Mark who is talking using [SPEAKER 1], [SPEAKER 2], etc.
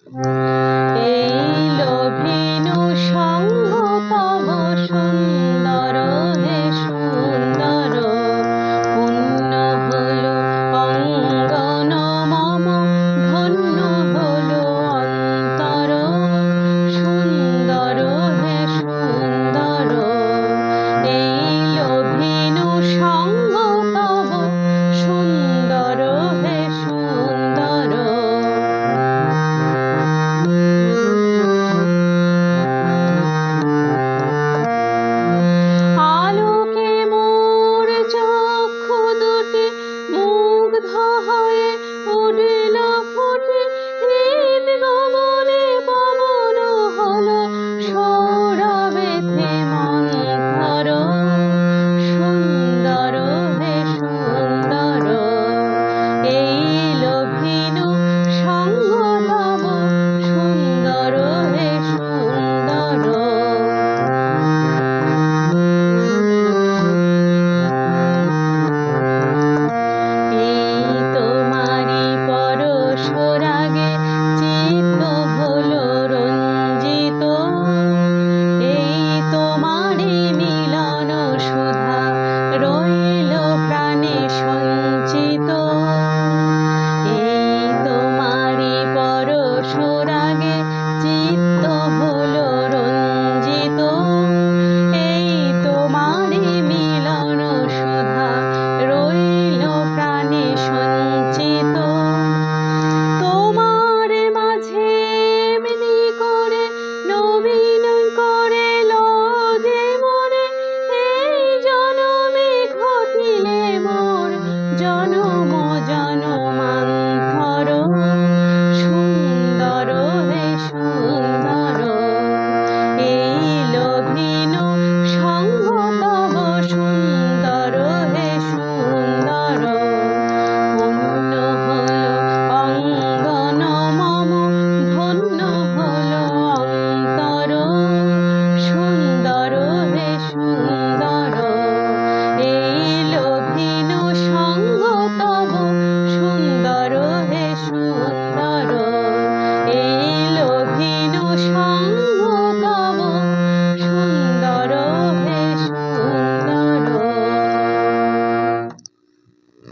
[SPEAKER 1] এই লোভিনু সঙ্গ তব সুন্দর হে সুন্দর, পুণ্য হলো অঙ্গন মম, ধন্য হলো অন্তর, সুন্দর হে সুন্দর। এই লোভিনু সঙ্গ তব সুন্দর হে সুন্দর। আলোকে মোর চক্ষু দুটি মুগ্ধ হয়ে উঠিল ফুটে, হৃদ গগনে পবন হলো সৌরভেতে মন্থর, সুন্দর হে সুন্দর। এই লোভিনু সঙ্গ তব সুন্দর হে সুন্দর। এই তোমারি পরশ রাগে